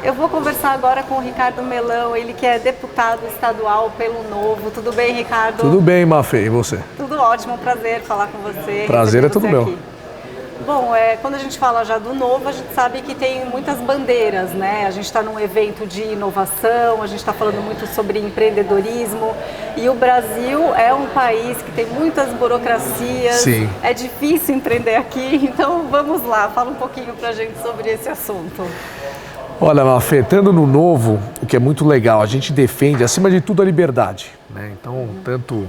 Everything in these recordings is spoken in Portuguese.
Eu vou conversar agora com o Ricardo Melão, ele que é deputado estadual pelo Novo. Tudo bem, Ricardo? Tudo bem, Mafê, e você? Tudo ótimo, prazer falar com você. Prazer é tudo meu. Bom, quando a gente fala já do Novo, a gente sabe que tem muitas bandeiras, né? A gente está num evento de inovação, a gente está falando muito sobre empreendedorismo e o Brasil é um país que tem muitas burocracias. Sim. É difícil empreender aqui, então vamos lá, fala um pouquinho pra gente sobre esse assunto. Olha, Mafê, estando no Novo, o que é muito legal, a gente defende, acima de tudo, a liberdade, né? Então, tanto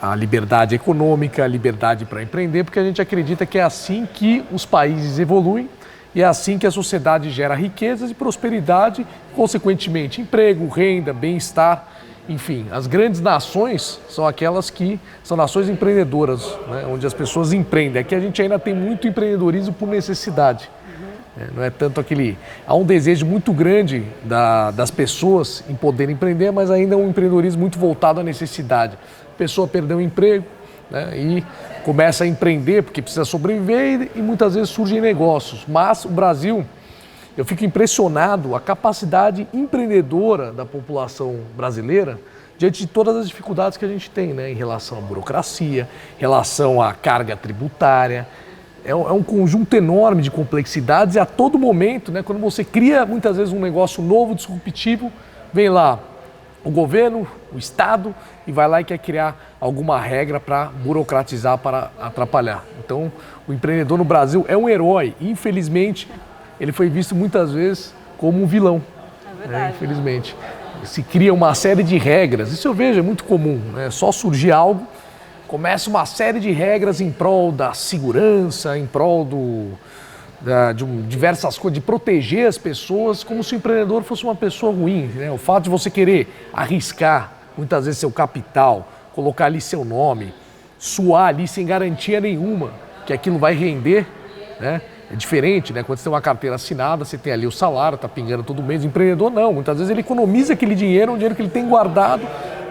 a liberdade econômica, a liberdade para empreender, porque a gente acredita que é assim que os países evoluem e é assim que a sociedade gera riquezas e prosperidade, consequentemente emprego, renda, bem-estar, enfim. As grandes nações são aquelas que são nações empreendedoras, né? Onde as pessoas empreendem. Aqui a gente ainda tem muito empreendedorismo por necessidade. Não é tanto há um desejo muito grande das pessoas em poderem empreender, mas ainda é um empreendedorismo muito voltado à necessidade. A pessoa perdeu o emprego, né, e começa a empreender porque precisa sobreviver e muitas vezes surgem negócios. Mas o Brasil, eu fico impressionado a capacidade empreendedora da população brasileira diante de todas as dificuldades que a gente tem, né, em relação à burocracia, em relação à carga tributária. É um conjunto enorme de complexidades e a todo momento, né, quando você cria muitas vezes um negócio novo, disruptivo, vem lá o governo, o Estado e vai lá e quer criar alguma regra para burocratizar, para atrapalhar. Então, o empreendedor no Brasil é um herói. Infelizmente, ele foi visto muitas vezes como um vilão. É verdade. Infelizmente. Se cria uma série de regras. Isso eu vejo, é muito comum, né? Só surgir algo, começa uma série de regras em prol da segurança, em prol de diversas coisas, de proteger as pessoas, como se o empreendedor fosse uma pessoa ruim, né? O fato de você querer arriscar, muitas vezes, seu capital, colocar ali seu nome, suar ali sem garantia nenhuma que aquilo vai render, né? É diferente, né? Quando você tem uma carteira assinada, você tem ali o salário, está pingando todo mês. O empreendedor não, muitas vezes ele economiza aquele dinheiro, um dinheiro que ele tem guardado,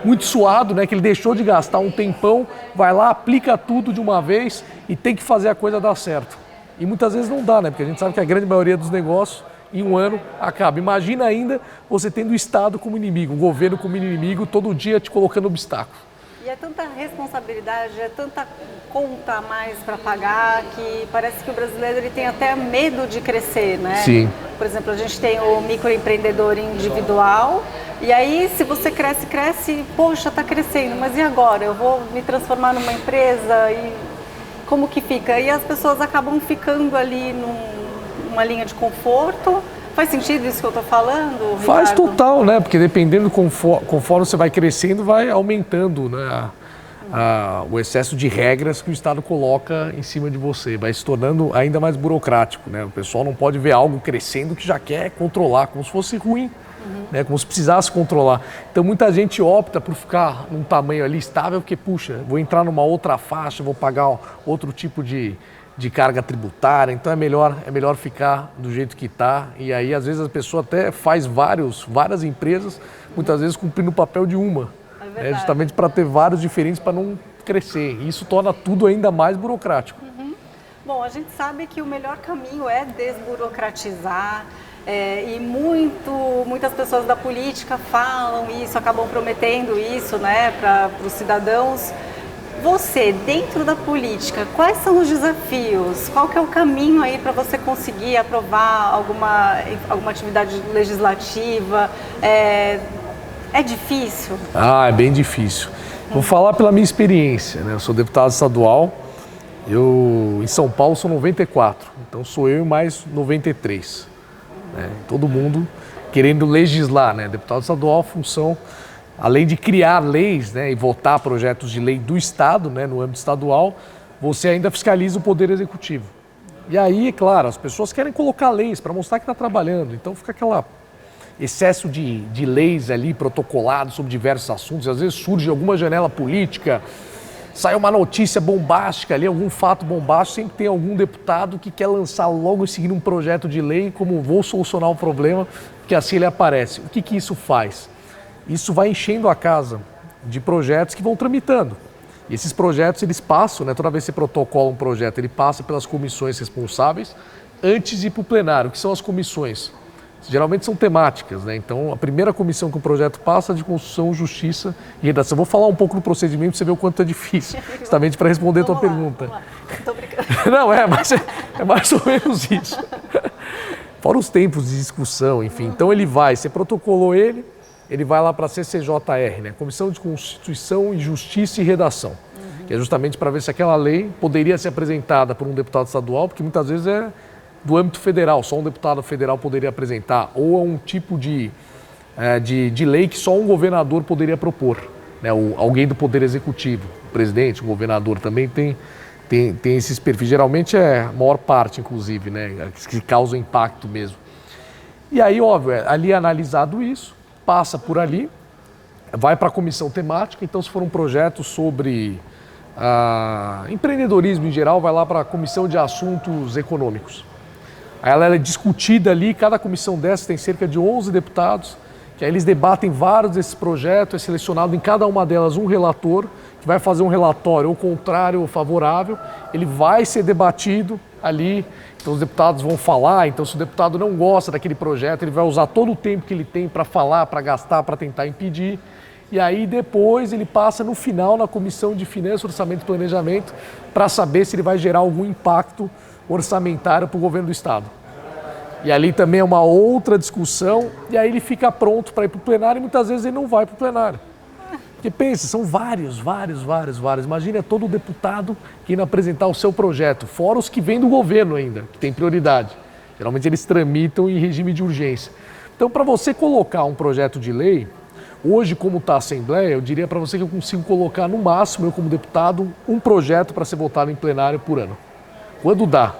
muito suado, né, que ele deixou de gastar um tempão, vai lá, aplica tudo de uma vez e tem que fazer a coisa dar certo. E muitas vezes não dá, né, porque a gente sabe que a grande maioria dos negócios em um ano acaba. Imagina ainda você tendo o Estado como inimigo, o governo como inimigo, todo dia te colocando obstáculo. E é tanta responsabilidade, é tanta conta a mais para pagar que parece que o brasileiro ele tem até medo de crescer, né? Sim. Por exemplo, a gente tem o microempreendedor individual e aí se você cresce, poxa, está crescendo, mas e agora? Eu vou me transformar numa empresa e como que fica? E as pessoas acabam ficando ali numa linha de conforto. Faz sentido isso que eu estou falando, Ricardo? Faz total, né? Porque dependendo conforme você vai crescendo, vai aumentando, né, o excesso de regras que o Estado coloca em cima de você. Vai se tornando ainda mais burocrático, né? O pessoal não pode ver algo crescendo que já quer controlar, como se fosse ruim, né? Como se precisasse controlar. Então muita gente opta por ficar num tamanho ali estável, porque, puxa, vou entrar numa outra faixa, vou pagar outro tipo de carga tributária, então é melhor ficar do jeito que está. E aí, às vezes, a pessoa até faz várias empresas, muitas vezes cumprindo o papel de uma. É justamente para ter vários diferentes, para não crescer. E isso torna tudo ainda mais burocrático. Bom, a gente sabe que o melhor caminho é desburocratizar. E muitas pessoas da política falam isso, acabam prometendo isso, né, para os cidadãos. Você, dentro da política, quais são os desafios? Qual que é o caminho aí para você conseguir aprovar alguma atividade legislativa? É difícil? É bem difícil. Vou falar pela minha experiência, né? Eu sou deputado estadual, em São Paulo sou 94, então sou eu e mais 93. Né? Todo mundo querendo legislar, né? Deputado estadual, função, além de criar leis, né, e votar projetos de lei do Estado, né, no âmbito estadual, você ainda fiscaliza o Poder Executivo. E aí, é claro, as pessoas querem colocar leis para mostrar que está trabalhando, então fica aquele excesso de leis ali protocoladas sobre diversos assuntos, às vezes surge alguma janela política, sai uma notícia bombástica ali, algum fato bombástico, sempre tem algum deputado que quer lançar logo em seguida um projeto de lei como vou solucionar o problema, porque assim ele aparece. O que isso faz? Isso vai enchendo a casa de projetos que vão tramitando. E esses projetos, eles passam, né, toda vez que você protocola um projeto, ele passa pelas comissões responsáveis antes de ir para o plenário. O que são as comissões? geralmente são temáticas, né? Então, a primeira comissão que o projeto passa é de Constituição, Justiça e Redação. Vou falar um pouco do procedimento para você ver o quanto é difícil, justamente para responder a tua pergunta. Vamos lá. Tô brincando. Não, mas é mais ou menos isso. Fora os tempos de discussão, enfim. Então, você protocolou ele vai lá para a CCJR, né? Comissão de Constituição, Justiça e Redação, que é justamente para ver se aquela lei poderia ser apresentada por um deputado estadual, porque muitas vezes é do âmbito federal, só um deputado federal poderia apresentar, ou é um tipo de lei que só um governador poderia propor, né? Alguém do Poder Executivo, o presidente, o governador também tem esses perfis, geralmente é a maior parte, inclusive, né? Que causa impacto mesmo. E aí, óbvio, ali é analisado isso, passa por ali, vai para a comissão temática, então se for um projeto sobre empreendedorismo em geral, vai lá para a comissão de assuntos econômicos. Aí ela é discutida ali, cada comissão dessa tem cerca de 11 deputados, que aí eles debatem vários desses projetos, é selecionado em cada uma delas um relator, que vai fazer um relatório ou contrário ou favorável, ele vai ser debatido ali, então os deputados vão falar, então se o deputado não gosta daquele projeto, ele vai usar todo o tempo que ele tem para falar, para gastar, para tentar impedir, e aí depois ele passa no final na Comissão de Finanças, Orçamento e Planejamento, para saber se ele vai gerar algum impacto orçamentário para o governo do estado. E ali também é uma outra discussão, e aí ele fica pronto para ir para o plenário e muitas vezes ele não vai para o plenário. Porque pensa, são vários. Imagina todo deputado que indo apresentar o seu projeto, fora os que vêm do governo ainda, que tem prioridade. Geralmente eles tramitam em regime de urgência. Então, para você colocar um projeto de lei, hoje como está a Assembleia, eu diria para você que eu consigo colocar no máximo, eu como deputado, um projeto para ser votado em plenário por ano. Quando dá,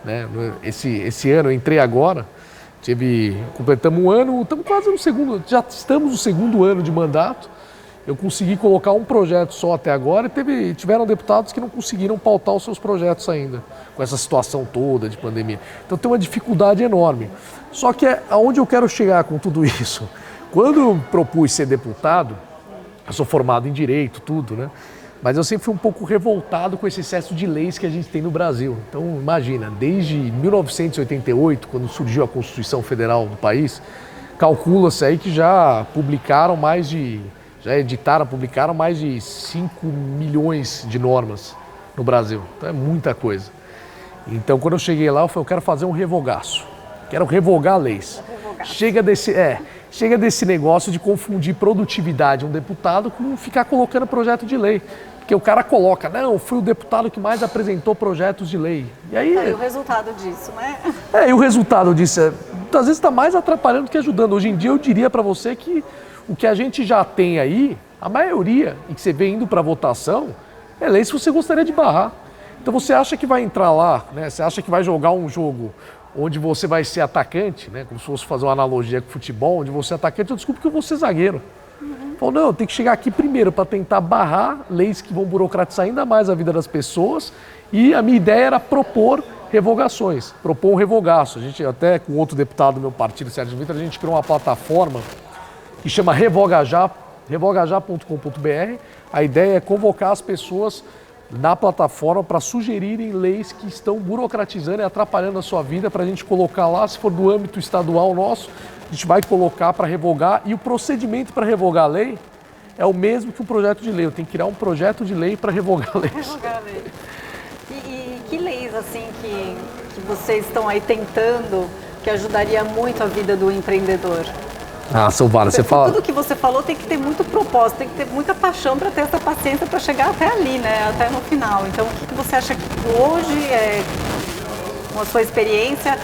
né? Esse ano eu entrei agora, completamos um ano, estamos quase no segundo, já estamos no segundo ano de mandato, eu consegui colocar um projeto só até agora e tiveram deputados que não conseguiram pautar os seus projetos ainda, com essa situação toda de pandemia. Então tem uma dificuldade enorme. Só que aonde eu quero chegar com tudo isso? Quando eu propus ser deputado, eu sou formado em Direito, tudo, né? Mas eu sempre fui um pouco revoltado com esse excesso de leis que a gente tem no Brasil. Então, imagina, desde 1988, quando surgiu a Constituição Federal do país, calcula-se aí que publicaram mais de 5 milhões de normas no Brasil. Então é muita coisa. Então, quando eu cheguei lá, eu falei, eu quero fazer um revogaço. Quero revogar leis. Chega desse negócio de confundir produtividade de um deputado com ficar colocando projeto de lei. Porque o cara coloca, não, fui o deputado que mais apresentou projetos de lei. E aí o resultado disso, né? E o resultado disso muitas vezes está mais atrapalhando do que ajudando. Hoje em dia eu diria para você que o que a gente já tem aí, a maioria, e que você vê indo para votação, é lei se você gostaria de barrar. Então você acha que vai entrar lá, né? Você acha que vai jogar um jogo onde você vai ser atacante, né? Como se fosse fazer uma analogia com futebol, onde você é atacante, eu desculpo que eu vou ser zagueiro. Falou, não, tem que chegar aqui primeiro para tentar barrar leis que vão burocratizar ainda mais a vida das pessoas, e a minha ideia era propor revogações, propor um revogaço. A gente até com outro deputado do meu partido, Sérgio Vitor, a gente criou uma plataforma que chama revogajá.com.br. A ideia é convocar as pessoas na plataforma para sugerirem leis que estão burocratizando e atrapalhando a sua vida, para a gente colocar lá, se for do âmbito estadual nosso, a gente vai colocar para revogar, e o procedimento para revogar a lei é o mesmo que um projeto de lei. Eu tenho que criar um projeto de lei para revogar leis. Revogar a lei. E que leis assim que vocês estão aí tentando que ajudaria muito a vida do empreendedor? São várias. Tudo que você falou tem que ter muito propósito, tem que ter muita paixão para ter essa paciência para chegar até ali, né? Até no final. Então, o que você acha que hoje, com a sua experiência,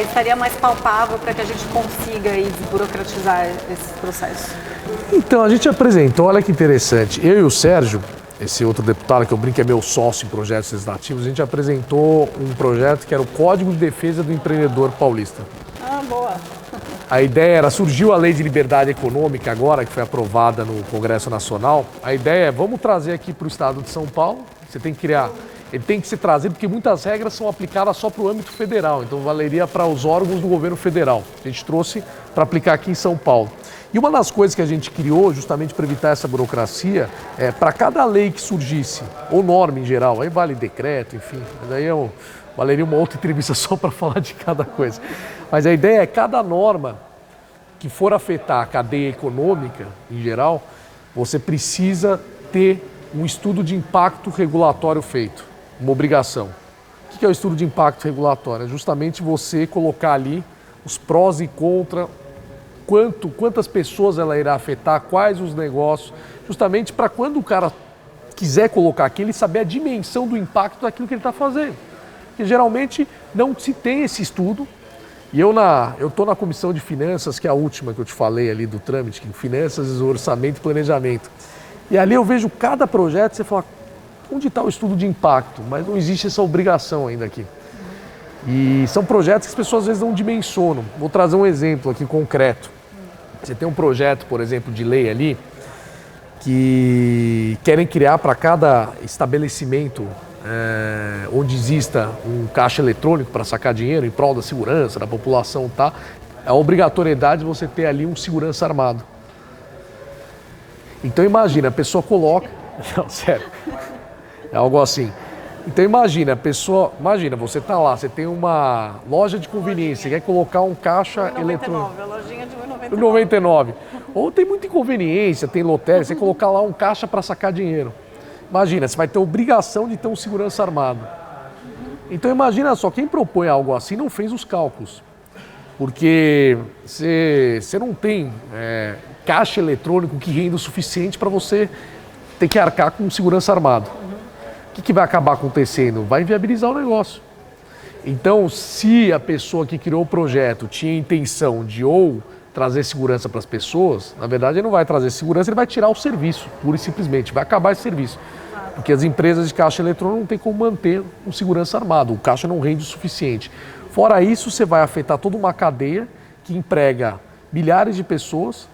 estaria mais palpável para que a gente consiga aí desburocratizar esses processos? Então, a gente apresentou, olha que interessante, eu e o Sérgio, esse outro deputado que eu brinco é meu sócio em projetos legislativos, a gente apresentou um projeto que era o Código de Defesa do Empreendedor Paulista. Boa! A ideia surgiu a Lei de Liberdade Econômica agora, que foi aprovada no Congresso Nacional. A ideia é, vamos trazer aqui para o estado de São Paulo, você tem que criar ele tem que ser trazido, porque muitas regras são aplicadas só para o âmbito federal, então valeria para os órgãos do governo federal. A gente trouxe para aplicar aqui em São Paulo. E uma das coisas que a gente criou, justamente para evitar essa burocracia, para cada lei que surgisse, ou norma em geral, aí vale decreto, enfim, daí valeria uma outra entrevista só para falar de cada coisa. Mas a ideia é cada norma que for afetar a cadeia econômica em geral, você precisa ter um estudo de impacto regulatório feito, uma obrigação. O que é o estudo de impacto regulatório? É justamente você colocar ali os prós e contras, quantas pessoas ela irá afetar, quais os negócios, justamente para quando o cara quiser colocar aqui, ele saber a dimensão do impacto daquilo que ele está fazendo. Porque geralmente não se tem esse estudo. E eu estou na comissão de finanças, que é a última que eu te falei ali do trâmite, que finanças, orçamento e planejamento. E ali eu vejo cada projeto, você fala, onde está o estudo de impacto? Mas não existe essa obrigação ainda aqui. E são projetos que as pessoas às vezes não dimensionam. Vou trazer um exemplo aqui concreto. Você tem um projeto, por exemplo, de lei ali, que querem criar para cada estabelecimento onde exista um caixa eletrônico para sacar dinheiro em prol da segurança da população, tá? É a obrigatoriedade de você ter ali um segurança armado. Então imagina, a pessoa coloca... Não, sério. É algo assim. Então imagina, você está lá, você tem uma loja de conveniência, quer colocar um caixa eletrônico. A lojinha de 1,99. Ou tem muita inconveniência, tem lotérica, você colocar lá um caixa para sacar dinheiro. Imagina, você vai ter obrigação de ter um segurança armado. Então imagina só, quem propõe algo assim não fez os cálculos. Porque você não tem caixa eletrônico que renda o suficiente para você ter que arcar com um segurança armado. O que vai acabar acontecendo? Vai inviabilizar o negócio. Então, se a pessoa que criou o projeto tinha a intenção de ou trazer segurança para as pessoas, na verdade ele não vai trazer segurança, ele vai tirar o serviço, pura e simplesmente, vai acabar esse serviço. Porque as empresas de caixa eletrônico não tem como manter um segurança armado, o caixa não rende o suficiente. Fora isso, você vai afetar toda uma cadeia que emprega milhares de pessoas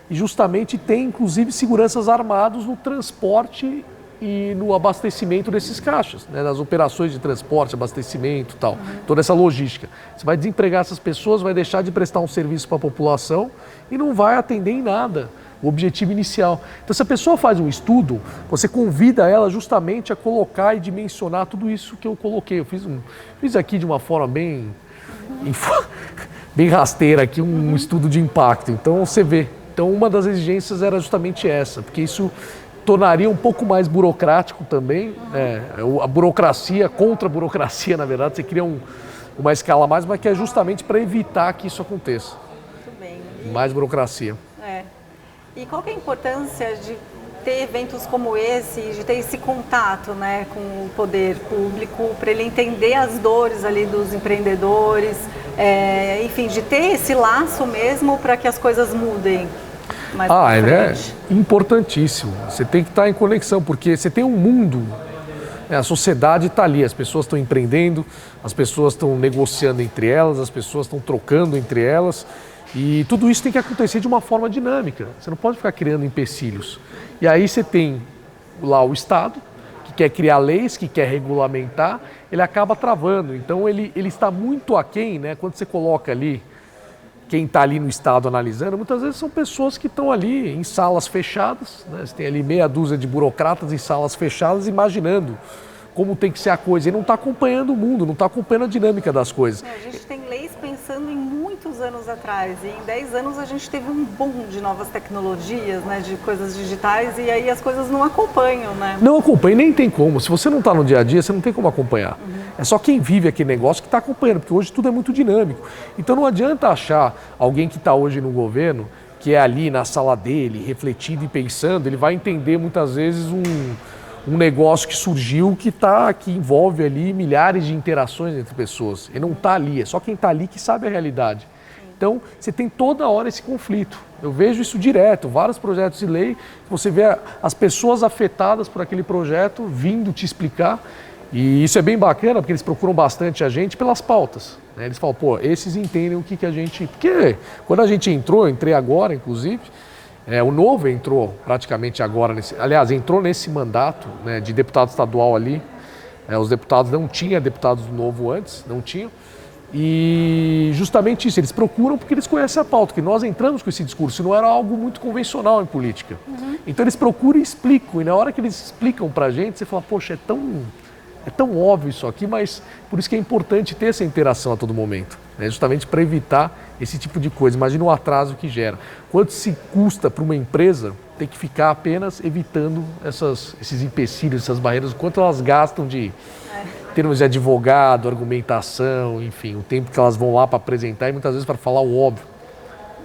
e justamente tem inclusive seguranças armados no transporte e no abastecimento desses caixas, né, nas operações de transporte, abastecimento e tal, toda essa logística. Você vai desempregar essas pessoas, vai deixar de prestar um serviço para a população e não vai atender em nada o objetivo inicial. Então, se a pessoa faz um estudo, você convida ela justamente a colocar e dimensionar tudo isso que eu coloquei. Eu fiz aqui de uma forma bem rasteira aqui, um estudo de impacto. Então, você vê. Então, uma das exigências era justamente essa, porque isso tornaria um pouco mais burocrático também, a burocracia, contra a burocracia, na verdade, você cria uma escala a mais, mas que é justamente para evitar que isso aconteça. Muito bem. Mais burocracia. E qual que é a importância de ter eventos como esse, de ter esse contato, né, com o poder público, para ele entender as dores ali dos empreendedores, enfim, de ter esse laço mesmo para que as coisas mudem? É importantíssimo. Você tem que estar em conexão, porque você tem um mundo, a sociedade está ali, as pessoas estão empreendendo, as pessoas estão negociando entre elas, as pessoas estão trocando entre elas, e tudo isso tem que acontecer de uma forma dinâmica. Você não pode ficar criando empecilhos. E aí você tem lá o Estado, que quer criar leis, que quer regulamentar, ele acaba travando. Então ele está muito aquém, né? Quando você coloca ali quem está ali no Estado analisando, muitas vezes são pessoas que estão ali em salas fechadas, né? Você tem ali meia dúzia de burocratas em salas fechadas imaginando como tem que ser a coisa. E não está acompanhando o mundo, não está acompanhando a dinâmica das coisas. A gente tem leis pensando em muitos anos atrás. E em 10 anos a gente teve um boom de novas tecnologias, né? De coisas digitais, e aí as coisas não acompanham, né? Não acompanha, nem tem como. Se você não está no dia a dia, você não tem como acompanhar. É só quem vive aquele negócio que está acompanhando, porque hoje tudo é muito dinâmico. Então não adianta achar alguém que está hoje no governo, que é ali na sala dele, refletindo e pensando, ele vai entender muitas vezes um negócio que surgiu que envolve ali milhares de interações entre pessoas. Ele não está ali, é só quem está ali que sabe a realidade. Então você tem toda hora esse conflito. Eu vejo isso direto, vários projetos de lei, você vê as pessoas afetadas por aquele projeto vindo te explicar. E isso é bem bacana, porque eles procuram bastante a gente pelas pautas, né? Eles falam, esses entendem o que a gente... Porque quando a gente entrou, eu entrei agora, inclusive, o Novo entrou praticamente agora, entrou nesse mandato, né, de deputado estadual ali, Os deputados não tinham deputados do Novo antes, não tinham. E justamente isso, eles procuram porque eles conhecem a pauta, que nós entramos com esse discurso, não era algo muito convencional em política. Então eles procuram e explicam, e na hora que eles explicam pra gente, você fala, poxa, é tão óbvio isso aqui, mas por isso que é importante ter essa interação a todo momento, né? Justamente para evitar esse tipo de coisa. Imagina o atraso que gera. Quanto se custa para uma empresa ter que ficar apenas evitando esses empecilhos, essas barreiras, o quanto elas gastam de termos de advogado, argumentação, enfim, o tempo que elas vão lá para apresentar e muitas vezes para falar o óbvio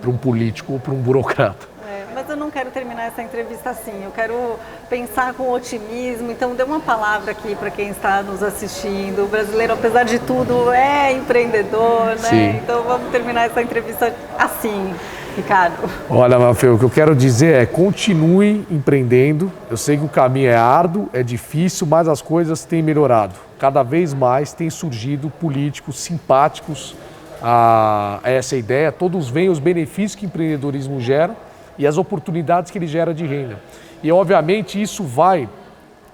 para um político ou para um burocrata. Mas eu não quero terminar essa entrevista assim, eu quero pensar com otimismo, então dê uma palavra aqui para quem está nos assistindo. O brasileiro, apesar de tudo, é empreendedor, né? Sim. Então vamos terminar essa entrevista assim, Ricardo. Olha, Mafê, o que eu quero dizer é continue empreendendo. Eu sei que o caminho é árduo, é difícil, mas as coisas têm melhorado. Cada vez mais tem surgido políticos simpáticos a essa ideia. Todos veem os benefícios que o empreendedorismo gera e as oportunidades que ele gera de renda. E, obviamente, isso vai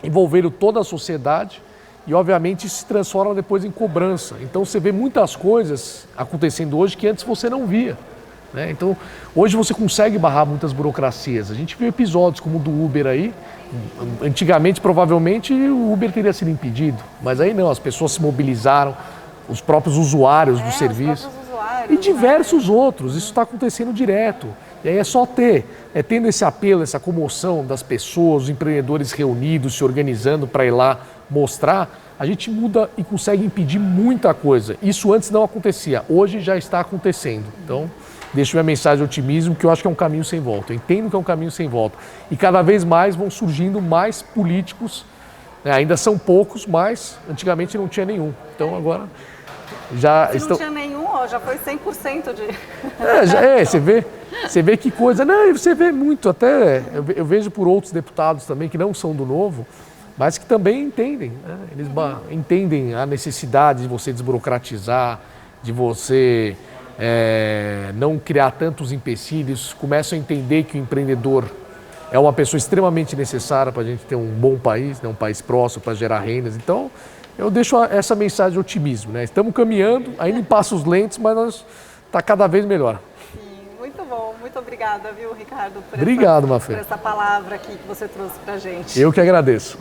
envolvendo toda a sociedade e, obviamente, isso se transforma depois em cobrança. Então, você vê muitas coisas acontecendo hoje que antes você não via, né? Então, hoje você consegue barrar muitas burocracias. A gente viu episódios como o do Uber aí. Antigamente, provavelmente, o Uber teria sido impedido, mas aí não, as pessoas se mobilizaram, os próprios usuários do serviço e diversos outros. Isso está acontecendo direto. E aí é só tendo esse apelo, essa comoção das pessoas, os empreendedores reunidos, se organizando para ir lá mostrar, a gente muda e consegue impedir muita coisa. Isso antes não acontecia, hoje já está acontecendo. Então, deixo minha mensagem de otimismo, que eu acho que é um caminho sem volta. Eu entendo que é um caminho sem volta. E cada vez mais vão surgindo mais políticos, né? Ainda são poucos, mas antigamente não tinha nenhum. Então agora já Se estão... não tinha nenhum, ó, já foi 100% de... Você vê que coisa... Não, e você vê muito, até eu vejo por outros deputados também que não são do Novo, mas que também entendem, né? Eles entendem a necessidade de você desburocratizar, de você não criar tantos empecilhos, começam a entender que o empreendedor é uma pessoa extremamente necessária para a gente ter um bom país, né? Um país próximo para gerar rendas. Então, eu deixo essa mensagem de otimismo, né? Estamos caminhando, ainda em passos lentos, mas está cada vez melhor. Sim, muito bom. Muito obrigada, viu, Ricardo, Obrigado, Mafê, por essa palavra aqui que você trouxe para a gente. Eu que agradeço.